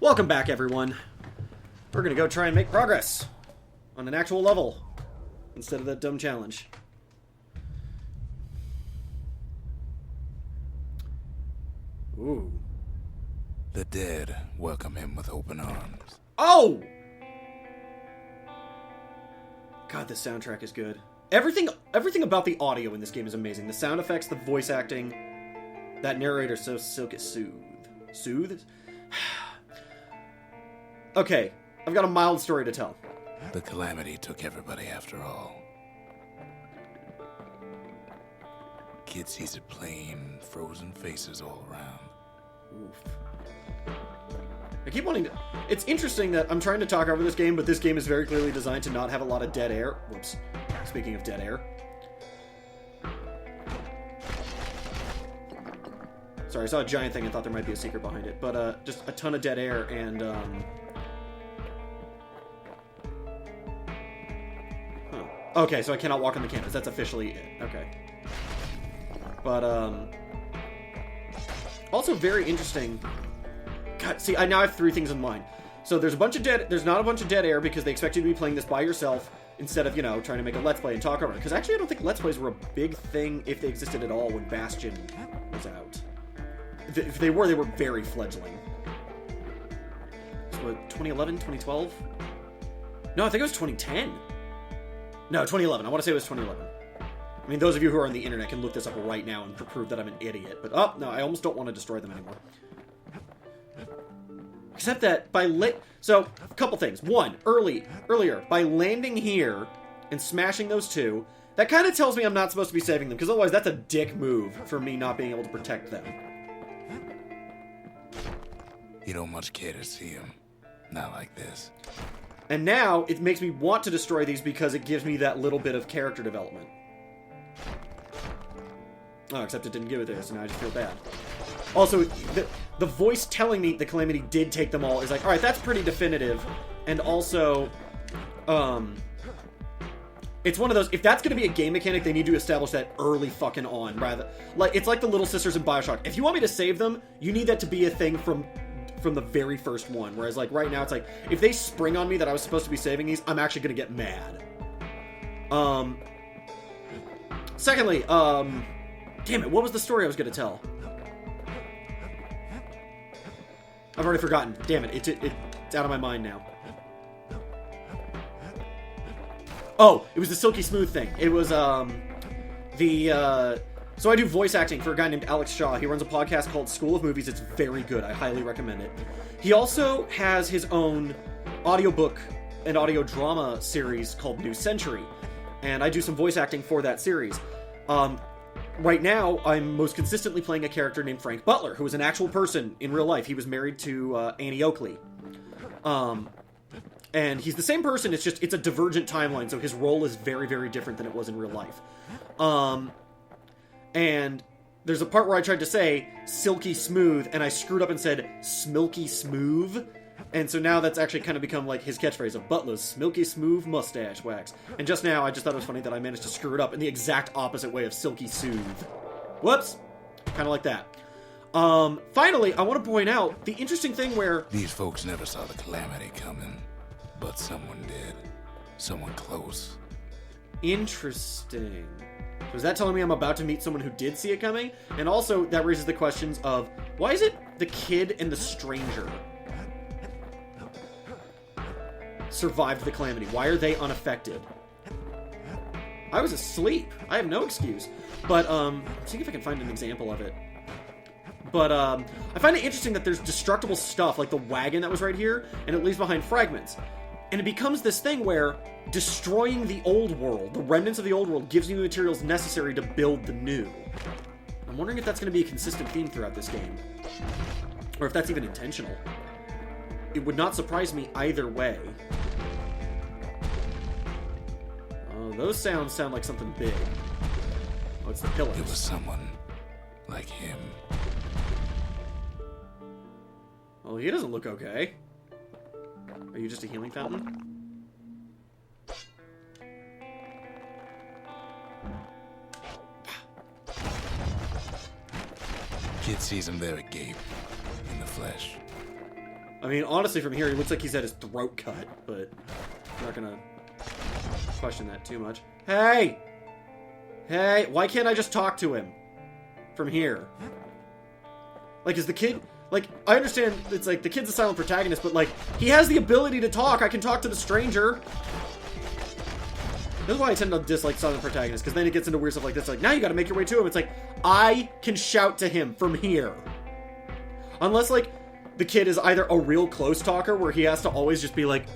Welcome back, everyone. We're gonna go try and make progress on an actual level instead of that dumb challenge. Ooh. The dead welcome him with open arms. Oh! God, this soundtrack is good. Everything about the audio in this game is amazing. The sound effects, the voice acting, that narrator so silky soothe. Okay, I've got a mild story to tell. The calamity took everybody after all. Kid sees it plain, frozen faces all around. Oof. I keep wanting to... It's interesting that I'm trying to talk over this game, but this game is very clearly designed to not have a lot of dead air. Whoops. Speaking of dead air. Sorry, I saw a giant thing and thought there might be a secret behind it. But, just a ton of dead air and, Huh. Okay, so I cannot walk on the canvas. That's officially it. Okay. But, also very interesting... God, see, I now have three things in mind. So there's not a bunch of dead air because they expect you to be playing this by yourself instead of, trying to make a Let's Play and talk over it. Because actually I don't think Let's Plays were a big thing, if they existed at all, when Bastion was out. If they were very fledgling. So what, 2011, 2012? No, I think it was 2010. No, 2011. I want to say it was 2011. I mean, those of you who are on the internet can look this up right now and prove that I'm an idiot. But, oh, no, I almost don't want to destroy them anymore. Except that so, a couple things. One, earlier, by landing here and smashing those two, that kind of tells me I'm not supposed to be saving them, because otherwise that's a dick move for me not being able to protect them. You don't much care to see him. Not like this. And now, it makes me want to destroy these because it gives me that little bit of character development. Oh, except it didn't give it there, so now I just feel bad. Also, the voice telling me the Calamity did take them all is like, alright, that's pretty definitive. And also, it's one of those, if that's going to be a game mechanic, they need to establish that early fucking on, rather. Like, it's like the Little Sisters in Bioshock. If you want me to save them, you need that to be a thing from the very first one. Whereas, like, right now, it's like, if they spring on me that I was supposed to be saving these, I'm actually going to get mad. Secondly, damn it, what was the story I was going to tell? I've already forgotten. Damn it, it's out of my mind now. Oh, it was the Silky Smooth thing. It was, so I do voice acting for a guy named Alex Shaw. He runs a podcast called School of Movies. It's very good. I highly recommend it. He also has his own audiobook and audio drama series called New Century. And I do some voice acting for that series. Right now, I'm most consistently playing a character named Frank Butler, who is an actual person in real life. He was married to Annie Oakley. And he's the same person, it's a divergent timeline, so his role is very, very different than it was in real life. And there's a part where I tried to say silky smooth, and I screwed up and said smilky smooth. And so now that's actually kind of become like his catchphrase of Butler's Smilky Smooth Mustache Wax. And just now, I just thought it was funny that I managed to screw it up in the exact opposite way of Silky Soothe. Whoops! Kind of like that. Finally, I want to point out the interesting thing where... These folks never saw the calamity coming, but someone did. Someone close. Interesting. So is that telling me I'm about to meet someone who did see it coming? And also, that raises the questions of, why is it the kid and the stranger survived the calamity? Why are they unaffected? I was asleep. I have no excuse. But, see if I can find an example of it. But, I find it interesting that there's destructible stuff, like the wagon that was right here, and it leaves behind fragments. And it becomes this thing where destroying the old world, the remnants of the old world, gives you the materials necessary to build the new. I'm wondering if that's going to be a consistent theme throughout this game. Or if that's even intentional. It would not surprise me either way. Oh, those sounds sound like something big. Oh, it's the pillars. It was someone like him. Well, he doesn't look okay. Are you just a healing fountain? Kid sees him there agape, in the flesh. I mean, honestly, from here, it looks like he's had his throat cut, but I'm not gonna question that too much. Hey! Hey, why can't I just talk to him from here? Like, is the kid... Like, I understand it's like the kid's a silent protagonist, but like, he has the ability to talk. I can talk to the stranger. This is why I tend to dislike silent protagonists, because then it gets into weird stuff like this. Like, now you gotta make your way to him. It's like, I can shout to him from here. Unless, like, the kid is either a real close talker, where he has to always just be like,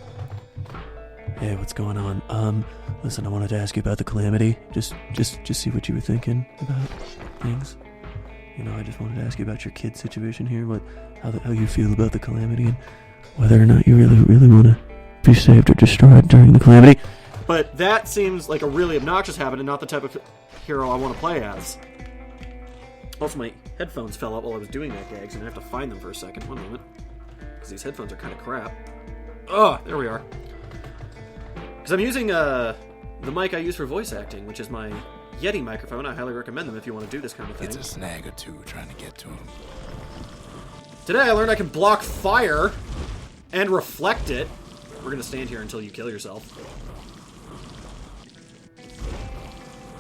hey, what's going on? Listen, I wanted to ask you about the Calamity. Just see what you were thinking about things. You know, I just wanted to ask you about your kid situation here, how you feel about the Calamity, and whether or not you really want to be saved or destroyed during the Calamity. But that seems like a really obnoxious habit and not the type of hero I want to play as. Also, my headphones fell out while I was doing that gag, so I have to find them for a second. One moment. Because these headphones are kind of crap. Oh, there we are. Because I'm using the mic I use for voice acting, which is my Yeti microphone. I highly recommend them if you want to do this kind of thing. It's a snag or two trying to get to him. Today I learned I can block fire and reflect it. We're going to stand here until you kill yourself.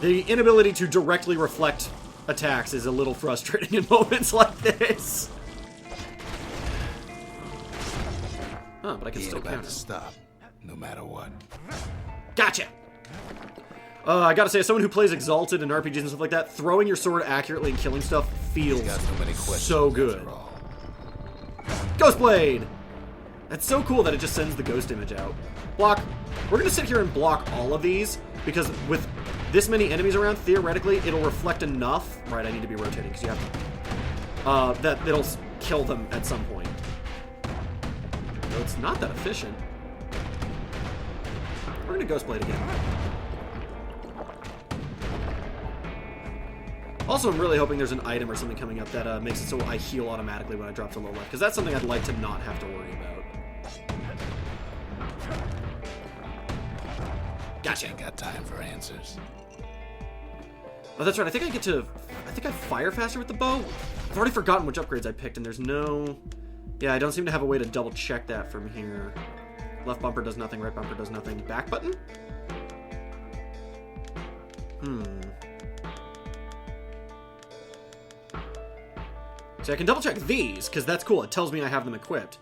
The inability to directly reflect attacks is a little frustrating in moments like this. Huh, but I can still about count to it. stop, no matter what. Gotcha! I gotta say, as someone who plays Exalted and RPGs and stuff like that, throwing your sword accurately and killing stuff feels Got so many questions, so good. after all. Ghost Blade! That's so cool that it just sends the ghost image out. Block. We're gonna sit here and block all of these, because with this many enemies around, theoretically, it'll reflect enough. Right, I need to be rotating, because you have to... that it'll kill them at some point. No, it's not that efficient. We're gonna Ghost Blade again. Also, I'm really hoping there's an item or something coming up that makes it so I heal automatically when I drop to low left, because that's something I'd like to not have to worry about. Gotcha. Ain't got time for answers. Oh, that's right. I think I fire faster with the bow. I've already forgotten which upgrades I picked, and there's no... Yeah, I don't seem to have a way to double check that from here. Left bumper does nothing, right bumper does nothing. Back button? So I can double check these, because that's cool. It tells me I have them equipped.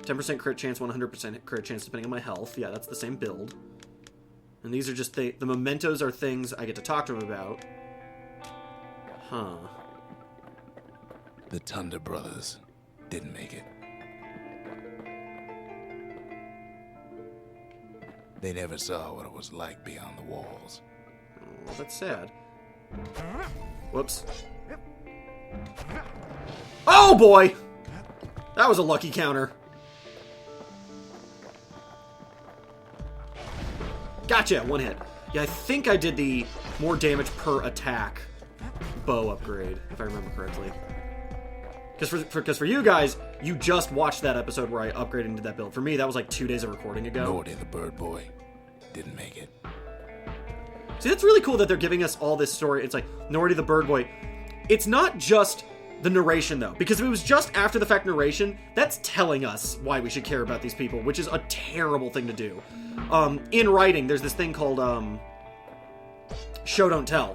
10% crit chance, 100% crit chance, depending on my health. Yeah, that's the same build. And these are just the mementos are things I get to talk to him about. Huh. The Thunder Brothers didn't make it. They never saw what it was like beyond the walls. Well, that's sad. Whoops. Oh boy! That was a lucky counter. Gotcha, one hit. Yeah, I think I did the more damage per attack bow upgrade, if I remember correctly. Because for you guys, you just watched that episode where I upgraded into that build. For me, that was like 2 days of recording ago. Nordy the Bird Boy didn't make it. See, that's really cool that they're giving us all this story. It's like, Nordy the Bird Boy. It's not just the narration, though. Because if it was just after-the-fact narration, that's telling us why we should care about these people, which is a terrible thing to do. In writing, there's this thing called, show don't tell.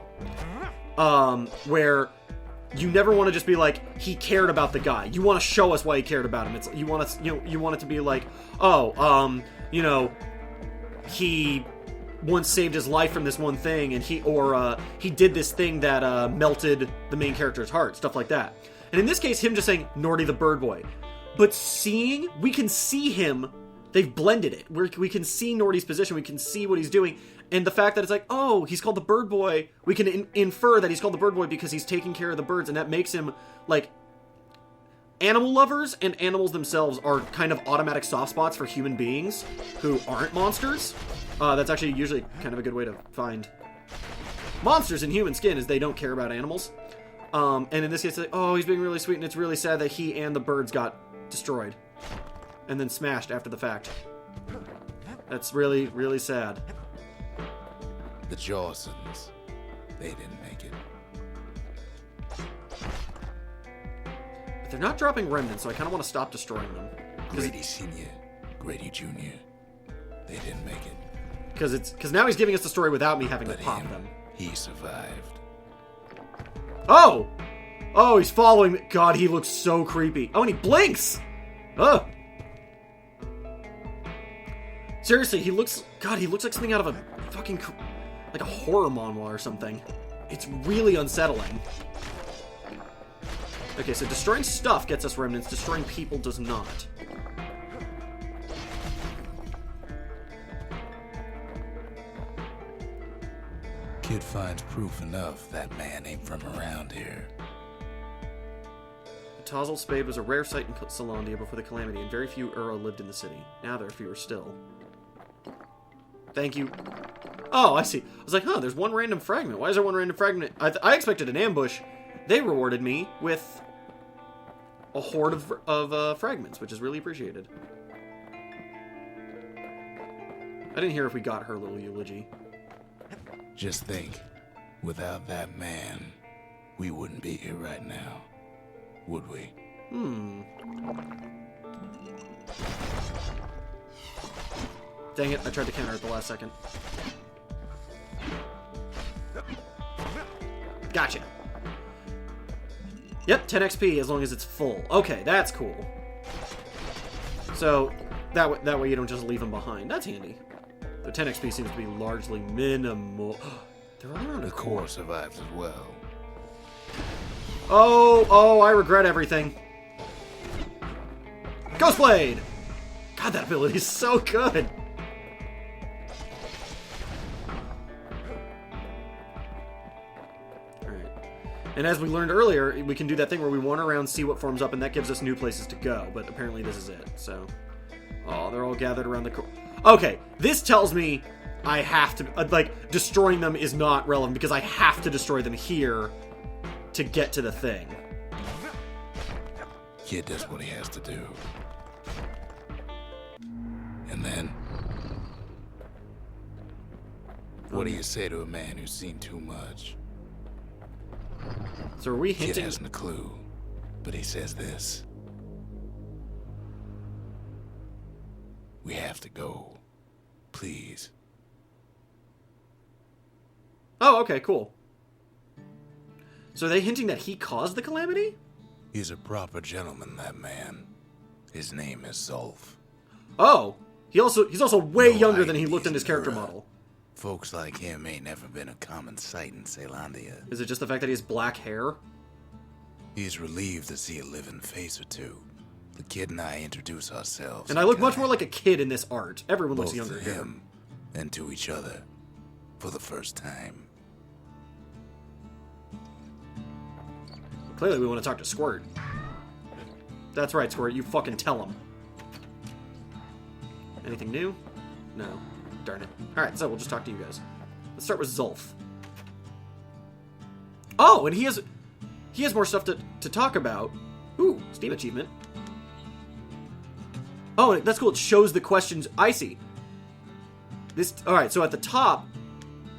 Where you never want to just be like, he cared about the guy. You want to show us why he cared about him. It's you want it to be like, oh, he once saved his life from this one thing, and he did this thing that melted the main character's heart, stuff like that. And in this case, him just saying Nordy the Bird Boy, but we can see him. They've blended it. We can see Nordy's position. We can see what he's doing. And the fact that it's like, oh, he's called the Bird Boy, we can infer that he's called the Bird Boy because he's taking care of the birds, and that makes him, like, animal lovers and animals themselves are kind of automatic soft spots for human beings who aren't monsters. That's actually usually kind of a good way to find monsters in human skin, is they don't care about animals. And in this case, it's like, oh, he's being really sweet, and it's really sad that he and the birds got destroyed. And then smashed after the fact. That's really, really sad. The Jawsons, they didn't make it. But they're not dropping remnants, so I kind of want to stop destroying them. Grady Sr., Grady Jr., they didn't make it. Because now he's giving us the story without me having to pop them. He survived. Oh! Oh, he's following me. God, he looks so creepy. Oh, and he blinks! Oh! Seriously, he looks like something out of a fucking, like a horror manhwa or something. It's really unsettling. Okay, so destroying stuff gets us remnants, destroying people does not. Kid finds proof enough that man ain't from around here. The Tazal Spade was a rare sight in Solandia before the Calamity, and very few Ura lived in the city. Now there are fewer still. Thank you. Oh, I see. I was like, huh, there's one random fragment. Why is there one random fragment? I expected an ambush. They rewarded me with a horde of fragments, which is really appreciated. I didn't hear if we got her little eulogy. Just think, without that man, we wouldn't be here right now, would we? Dang it, I tried to counter at the last second. Gotcha. Yep, 10 XP as long as it's full. Okay, that's cool. So, that way you don't just leave them behind. That's handy. The 10 XP seems to be largely minimal. They're all around a The core survives as well. Oh, I regret everything. Ghostblade! God, that ability is so good. Alright. And as we learned earlier, we can do that thing where we wander around, see what forms up, and that gives us new places to go. But apparently this is it, so... Oh, they're all gathered around the core. Okay, this tells me I have to... like, destroying them is not relevant, because I have to destroy them here to get to the thing. Kid does what he has to do. And then... what do you say to a man who's seen too much? So are we Kid hinting... hasn't a clue, but he says this. We have to go. Please. Oh, okay, cool. So are they hinting that he caused the calamity? He's a proper gentleman, that man. His name is Zulf. Oh, he's also way No younger than he IDs looked in his character Ura. model. Folks like him ain't never been a common sight in Celandia. Is it just the fact that he has black hair? He's relieved to see a living face or two. The kid and I introduce ourselves. And I look much more like a kid in this art. Everyone looks both younger to here. him and to each other for the first time. Clearly we want to talk to Squirt. That's right, Squirt. You fucking tell him. Anything new? No. Darn it. Alright, so we'll just talk to you guys. Let's start with Zulf. Oh, and he has more stuff to talk about. Ooh, Steam achievement. Oh, that's cool. It shows the questions. I see. Alright, so at the top,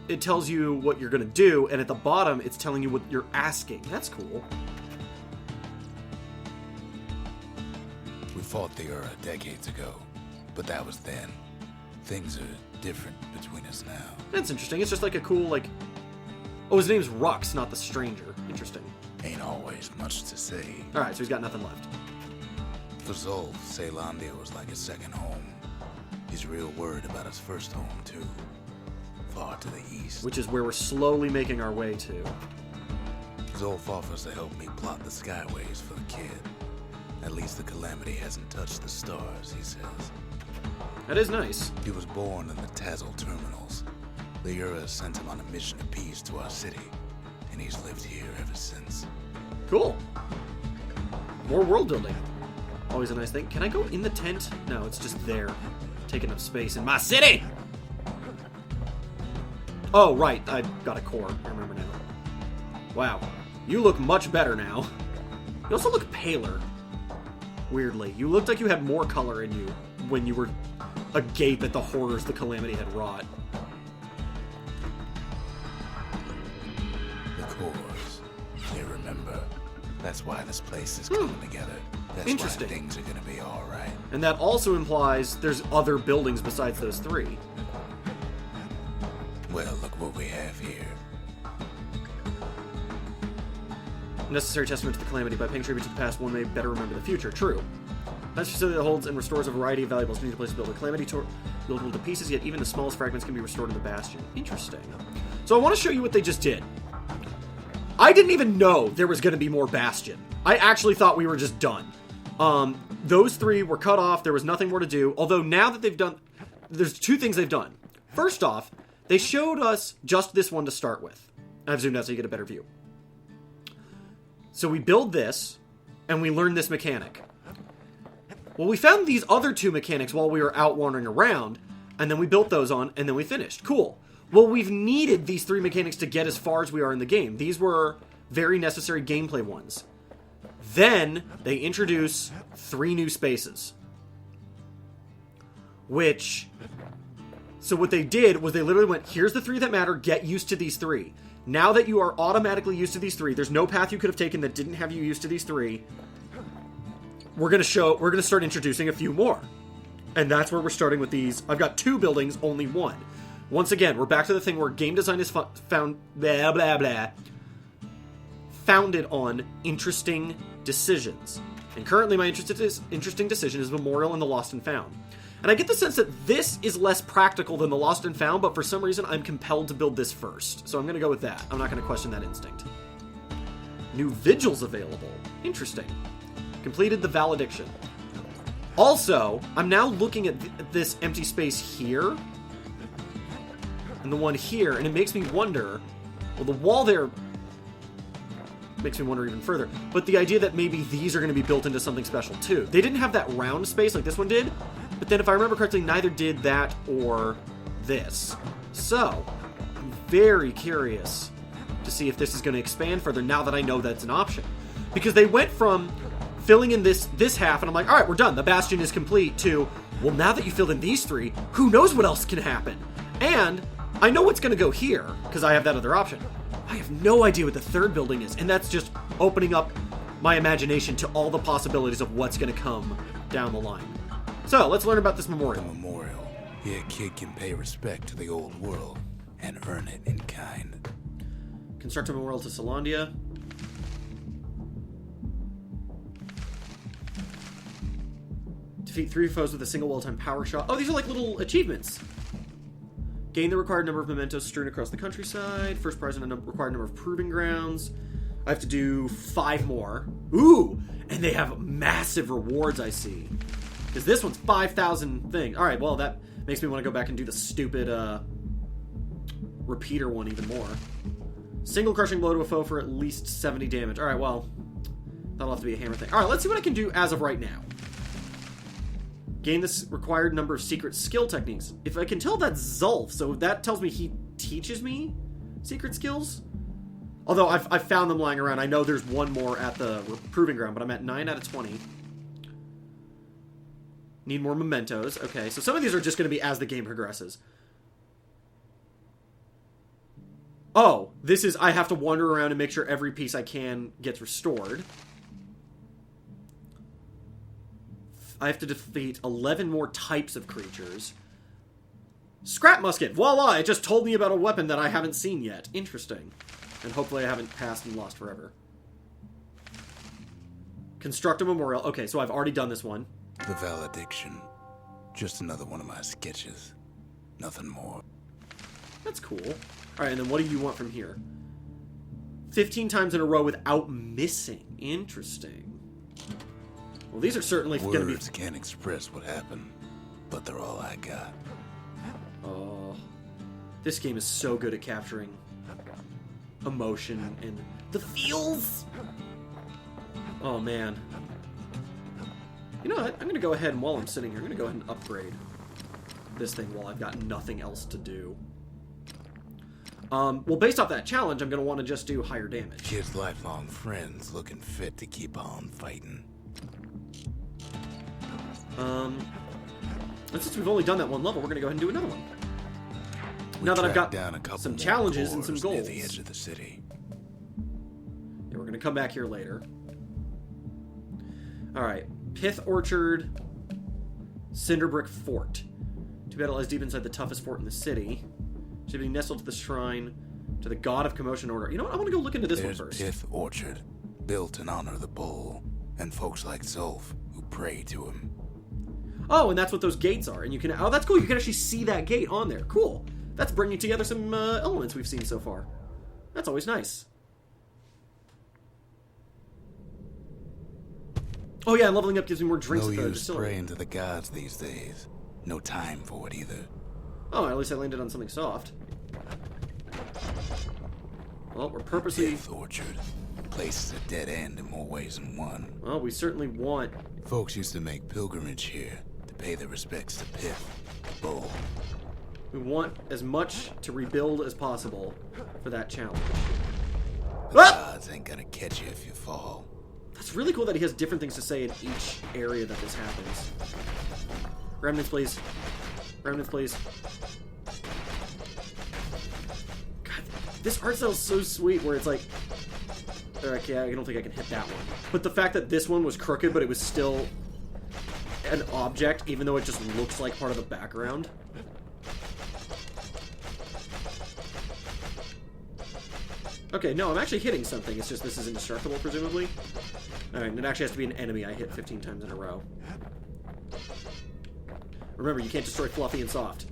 it tells you what you're going to do, and at the bottom, it's telling you what you're asking. That's cool. We fought the Ura decades ago, but that was then. Things are different between us now. That's interesting. It's just like a cool, like... Oh, his name's Rux, not the Stranger. Interesting. Ain't always much to say. Alright, so he's got nothing left. For Zulf, Celandia was like a second home. He's real worried about his first home, too. Far to the east. Which is where we're slowly making our way to. Zulf offers to help me plot the skyways for the kid. At least the calamity hasn't touched the stars, he says. That is nice. He was born in the Tazal terminals. The Ura sent him on a mission of peace to our city, and he's lived here ever since. Cool. More world building. Always a nice thing. Can I go in the tent? No, it's just there. Taking up space in my city! Oh, right. I got a core. I remember now. Wow. You look much better now. You also look paler. Weirdly. You looked like you had more color in you when you were agape at the horrors the calamity had wrought. The cores. They remember. That's why this place is coming together. That's why Interesting. things are gonna be alright. And that also implies there's other buildings besides those 3. Well, look what we have here. Necessary testament to the calamity. By paying tribute to the past, one may better remember the future. True. That's facility that holds and restores a variety of valuables. Need a place to build a calamity buildable to pieces, yet even the smallest fragments can be restored in the Bastion. Interesting. So I want to show you what they just did. I didn't even know there was going to be more Bastion. I actually thought we were just done. Those 3 were cut off. There was nothing more to do. Although now that they've done... There's 2 things they've done. First off, they showed us just this one to start with. I've zoomed out so you get a better view. So we build this, and we learn this mechanic. Well, we found these other 2 mechanics while we were out wandering around, and then we built those on, and then we finished. Cool. Well, we've needed these 3 mechanics to get as far as we are in the game. These were very necessary gameplay ones. Then, they introduce 3 new spaces. So what they did was they literally went, here's the 3 that matter, get used to these 3. Now that you are automatically used to these 3, there's no path you could have taken that didn't have you used to these 3. We're going to start introducing a few more. And that's where we're starting with these. I've got 2 buildings, only 1. Once again, we're back to the thing where game design is founded on interesting decisions. And currently my interesting decision is Memorial and the Lost and Found. And I get the sense that this is less practical than the Lost and Found, but for some reason I'm compelled to build this first. So I'm going to go with that. I'm not going to question that instinct. New vigils available. Interesting. Completed the valediction. Also, I'm now looking at this empty space here and the one here, and it makes me wonder, well, the wall there makes me wonder even further, but the idea that maybe these are going to be built into something special too. They didn't have that round space like this one did, but then if I remember correctly, neither did that or this. So, I'm very curious to see if this is going to expand further now that I know that's an option. Because they went from filling in this half, and I'm like, alright, we're done. The Bastion is complete, to, well, now that you filled in these 3, who knows what else can happen? And I know what's going to go here, because I have that other option. I have no idea what the 3rd building is, and that's just opening up my imagination to all the possibilities of what's going to come down the line. So, let's learn about this memorial. A memorial. Here, a kid can pay respect to the old world and earn it in kind. Construct a memorial to Solandia. Defeat 3 foes with a single well-timed power shot. Oh, these are like little achievements. Gain the required number of mementos strewn across the countryside. First prize in a required number of proving grounds. I have to do 5 more. Ooh! And they have massive rewards, I see. Because this one's 5,000 things. Alright, well, that makes me want to go back and do the stupid, repeater one even more. Single crushing blow to a foe for at least 70 damage. Alright, well, that'll have to be a hammer thing. Alright, let's see what I can do as of right now. Gain this required number of secret skill techniques. If I can tell, that's Zulf, so that tells me he teaches me secret skills. Although I've found them lying around. I know there's one more at the proving ground, but I'm at 9 out of 20. Need more mementos. Okay, so some of these are just going to be as the game progresses. Oh, this is, I have to wander around and make sure every piece I can gets restored. I have to defeat 11 more types of creatures. Scrap musket. Voila! It just told me about a weapon that I haven't seen yet. Interesting. And hopefully I haven't passed and lost forever. Construct a memorial. Okay, so I've already done this one. The valediction. Just another one of my sketches. Nothing more. That's cool. Alright, and then what do you want from here? 15 times in a row without missing. Interesting. Well, these are certainly going to be... Words can't express what happened, but they're all I got. Oh, this game is so good at capturing emotion and the feels. Oh, man. You know what? I'm going to go ahead and while I'm sitting here, I'm going to go ahead and upgrade this thing while I've got nothing else to do. Well, based off that challenge, I'm going to want to just do higher damage. Kids' lifelong friends looking fit to keep on fighting. And since we've only done that one level, we're going to go ahead and do another one. Now that I've got some challenges and some goals. Near the edge of the city. Yeah, we're going to come back here later. Alright. Pith Orchard, Cinderbrick Fort. Too bad it lies deep inside the toughest fort in the city. Should be nestled to the shrine to the god of commotion order. You know what? I want to go look into this one first. Pith Orchard, built in honor of the bull, and folks like Zulf who pray to him. Oh, and that's what those gates are. And you can... Oh, that's cool. You can actually see that gate on there. Cool. That's bringing together some elements we've seen so far. That's always nice. Oh yeah, and leveling up gives me more drinks No at the use distillery. praying to the gods these days. No time for it either. Oh, at least I landed on something soft. Well, we're purposely... Pith Orchard. Place is a dead end in more ways than one. Well, we certainly want... Folks used to make pilgrimage here to pay their respects to Pith, the bull. We want as much to rebuild as possible for that challenge. The gods ain't gonna catch you if you fall. That's really cool that he has different things to say in each area that this happens. Remnants, please. Remnants, please. God, this art style is so sweet where it's like... Okay, I don't think I can hit that one. But the fact that this one was crooked, but it was still an object, even though it just looks like part of the background. Okay, no, I'm actually hitting something. It's just this is indestructible, presumably. Alright, and it actually has to be an enemy I hit 15 times in a row. Remember, you can't destroy fluffy and soft.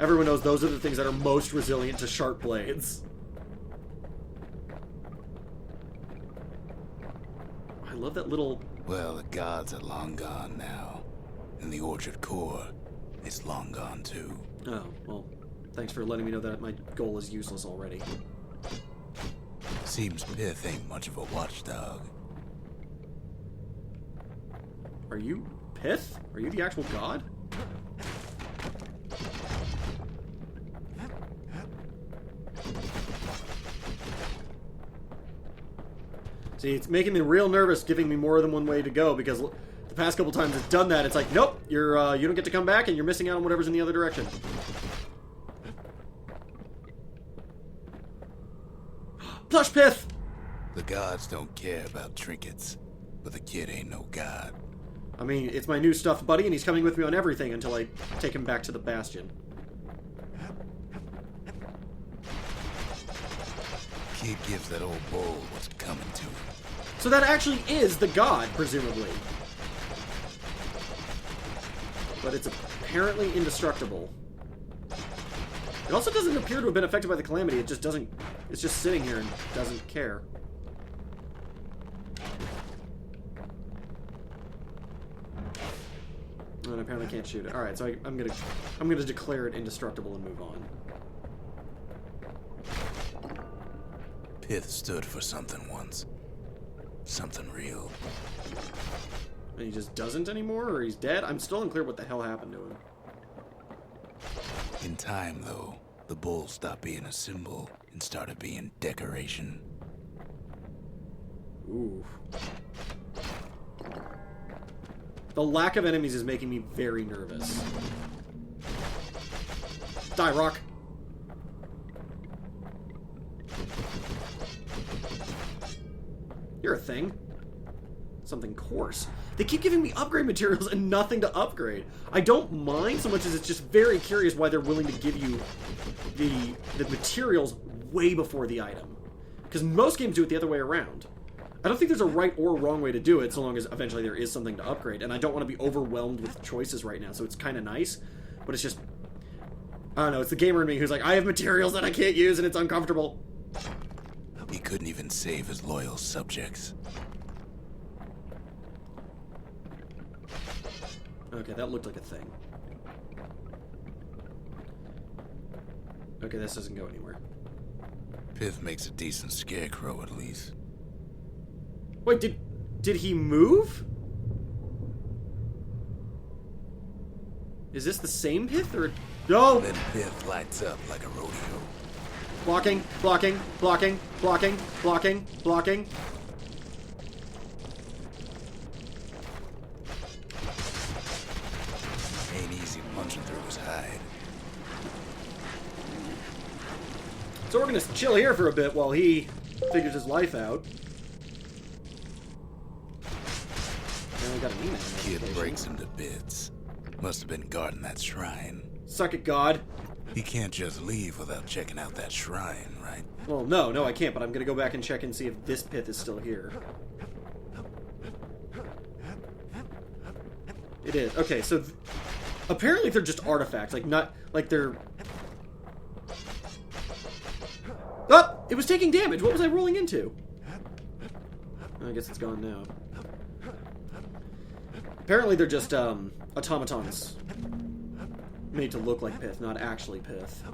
Everyone knows those are the things that are most resilient to sharp blades. I love that little... Well, the gods are long gone now. And the orchard core is long gone too. Oh, well, thanks for letting me know that my goal is useless already. Seems Pith ain't much of a watchdog. Are you Pith? Are you the actual god? See, it's making me real nervous, giving me more than one way to go, because the past couple times it's done that, it's like, nope, you don't get to come back, and you're missing out on whatever's in the other direction. Plush Pith! The gods don't care about trinkets, but the kid ain't no god. I mean, it's my new stuffed buddy, and he's coming with me on everything until I take him back to the Bastion. Kid gives that old bull what's coming to him. So that actually is the god, presumably. But it's apparently indestructible. It also doesn't appear to have been affected by the calamity. It just doesn't... It's just sitting here and doesn't care. And apparently can't shoot it. Alright, so I'm gonna declare it indestructible and move on. Pith stood for something once. Something real. And he just doesn't anymore, or he's dead? I'm still unclear what the hell happened to him. In time, though, the bull stopped being a symbol and started being decoration. Ooh. The lack of enemies is making me very nervous. Die, Rock! You're a thing. Something coarse. They keep giving me upgrade materials and nothing to upgrade. I don't mind so much as it's just very curious why they're willing to give you the materials way before the item. Because most games do it the other way around. I don't think there's a right or wrong way to do it, so long as eventually there is something to upgrade. And I don't want to be overwhelmed with choices right now, so it's kind of nice. But it's just... I don't know, it's the gamer in me who's like, I have materials that I can't use and it's uncomfortable. He couldn't even save his loyal subjects. Okay, that looked like a thing. Okay, this doesn't go anywhere. Pith makes a decent scarecrow, at least. Wait, did he move? Is this the same Pith, or... No! Then Pith lights up like a rodeo. Blocking, blocking, blocking, blocking, blocking, blocking. Ain't easy punching through his hide. So we're gonna chill here for a bit while he figures his life out. got an email Kid notification. breaks him to bits. Must have been guarding that shrine. Suck it, God. He can't just leave without checking out that shrine, right? Well, no, I can't, but I'm gonna go back and check and see if this pith is still here. It is. Okay, so apparently they're just artifacts, like not like they're. Oh! It was taking damage. What was I rolling into? I guess it's gone now. Apparently they're just automatons made to look like pith, not actually pith.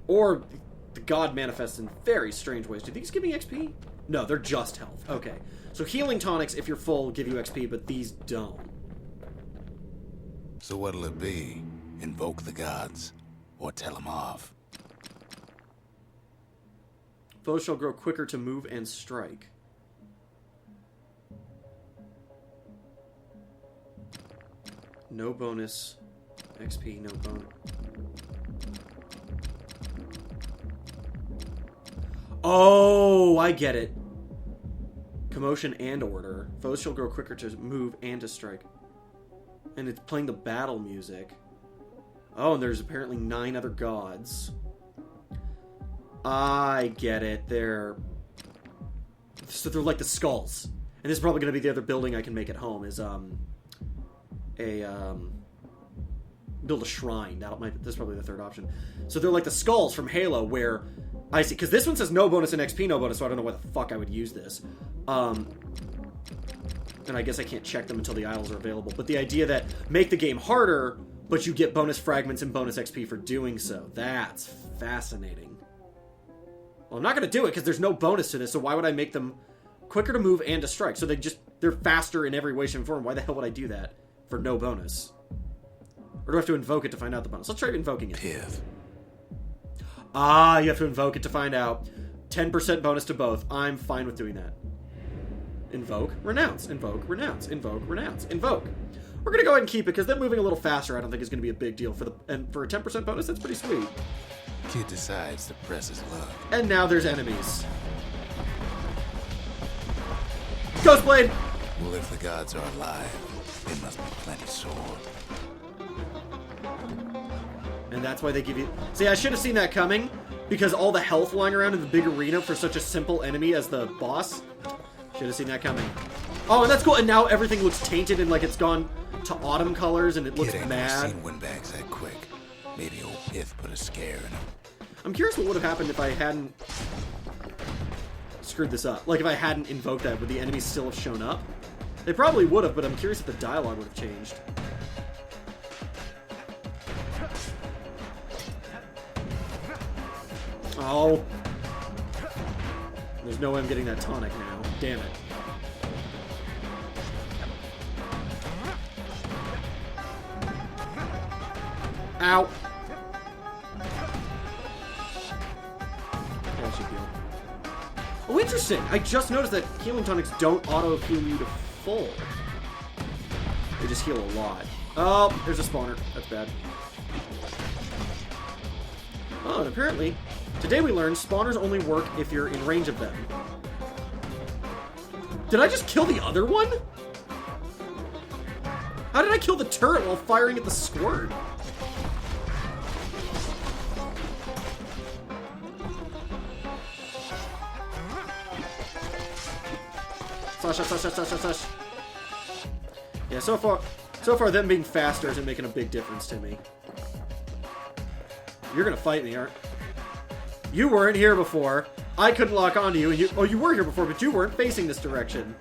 Or the god manifests in very strange ways. Do these give me XP? No, they're just health. Okay. So healing tonics, if you're full, give you XP, but these don't. So what'll it be? Invoke the gods? Or tell them off? Foes shall grow quicker to move and strike. No bonus. XP, no bonus. Oh, I get it. Commotion and order. Foes shall grow quicker to move and to strike. And it's playing the battle music. Oh, and there's apparently 9 other gods. I get it. So they're like the skulls. And this is probably going to be the other building I can make at home is build a shrine. That's probably the third option. So they're like the skulls from Halo, where I see, because this one says no bonus and XP, no bonus, so I don't know why the fuck I would use this. And I guess I can't check them until the idols are available. But the idea that make the game harder, but you get bonus fragments and bonus XP for doing so. That's fascinating. Well, I'm not going to do it because there's no bonus to this, so why would I make them quicker to move and to strike? So they're faster in every way, shape, and form. Why the hell would I do that for no bonus? Or do I have to invoke it to find out the bonus? Let's try invoking it. Pith. Ah, you have to invoke it to find out. 10% bonus to both. I'm fine with doing that. Invoke, renounce, invoke, renounce, invoke, renounce, invoke. We're going to go ahead and keep it because them moving a little faster I don't think is going to be a big deal. And for a 10% bonus, that's pretty sweet. Kid decides to press his luck. And now there's enemies. Ghostblade! Well, if the gods are alive, they must be plenty sore. And that's why they give you... See, I should have seen that coming, because all the health lying around in the big arena for such a simple enemy as the boss. Should have seen that coming. Oh, and that's cool. And now everything looks tainted and like it's gone to autumn colors and it looks Kid ain't mad. seen windbags that quick. Maybe old Pith put a scare in him. I'm curious what would have happened if I hadn't screwed this up. Like if I hadn't invoked that, would the enemies still have shown up? They probably would have, but I'm curious if the dialogue would have changed. Oh. There's no way I'm getting that tonic now. Damn it. Ow. That should heal. Oh, interesting. I just noticed that healing tonics don't auto-heal you to full. They just heal a lot. Oh, there's a spawner. That's bad. Oh, and apparently, today we learned spawners only work if you're in range of them. Did I just kill the other one? How did I kill the turret while firing at the squirt? Slash. Yeah, so far them being faster isn't making a big difference to me. You're gonna fight me, aren't you? You weren't here before. I couldn't lock onto you, and you were here before, but you weren't facing this direction.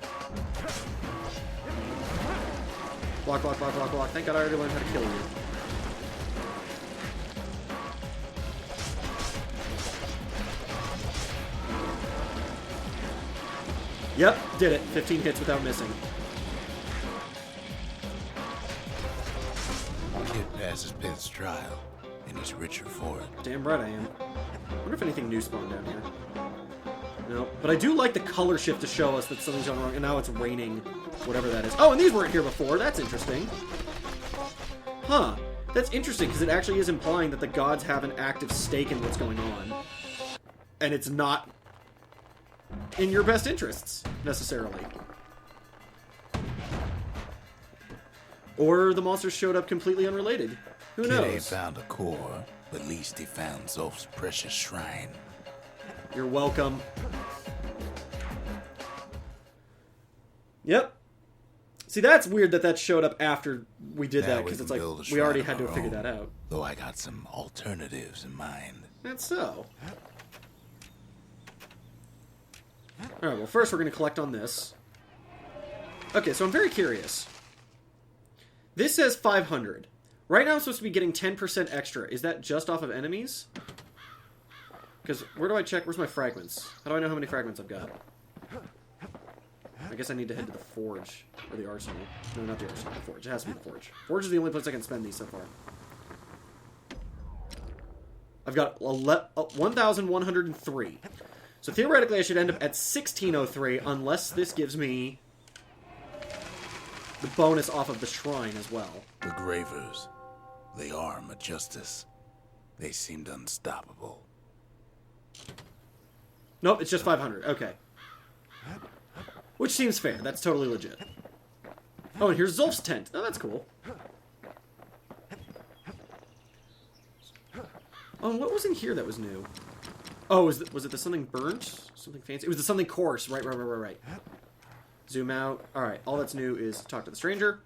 Block. Thank God I already learned how to kill you. Yep, did it. 15 hits without missing. Kid passes Pith's trial, and he's richer for it. Damn right I am. I wonder if anything new spawned down here. No, but I do like the color shift to show us that something's gone wrong, and now it's raining, whatever that is. Oh, and these weren't here before. That's interesting. Huh. That's interesting, because it actually is implying that the gods have an active stake in what's going on. And it's not in your best interests, necessarily. Or the monsters showed up completely unrelated. Who Kid ain't knows? found a core, but at least he found Zulf's precious shrine. You're welcome. Yep. See, that's weird that showed up after we did Now that, we because it's can like, build a we already shrine had to of have our figured own. that out. Though I got some alternatives in mind. That's so. Alright, well, first we're going to collect on this. Okay, so I'm very curious. This says 500. Right now I'm supposed to be getting 10% extra. Is that just off of enemies? Because where do I check? Where's my fragments? How do I know how many fragments I've got? I guess I need to head to the forge. Or the arsenal. No, not the arsenal. The forge. It has to be the forge. Forge is the only place I can spend these so far. I've got 1,103. So theoretically I should end up at 1,603 unless this gives me the bonus off of the shrine as well. The Gravers, they are my justice. They seemed unstoppable. Nope, it's just 500. Okay. Which seems fair. That's totally legit. Oh, and here's Zulf's tent. Oh, that's cool. Oh, and what was in here that was new? Oh, was it the something burnt? Something fancy? It was the something coarse. Right. Zoom out. Alright, all that's new is talk to the stranger.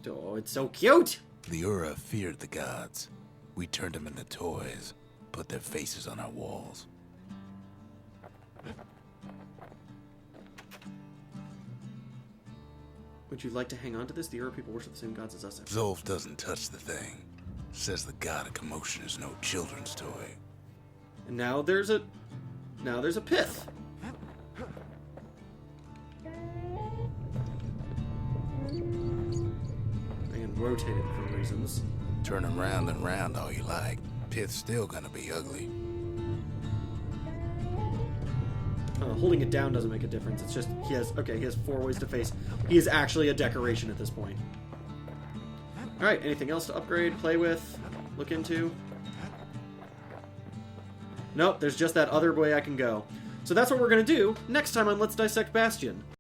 Oh, it's so cute! The Ura feared the gods. We turned them into toys, put their faces on our walls. Would you like to hang on to this? The Ura people worship the same gods as us. Zulf doesn't touch the thing. Says the god of commotion is no children's toy. And now there's a pith. And rotate it for reasons. Turn 'em round and round all you like. Pith's still gonna be ugly. Holding it down doesn't make a difference. It's just he has 4 ways to face. He is actually a decoration at this point. Alright, anything else to upgrade, play with, look into? Nope, there's just that other way I can go. So that's what we're going to do next time on Let's Dissect Bastion.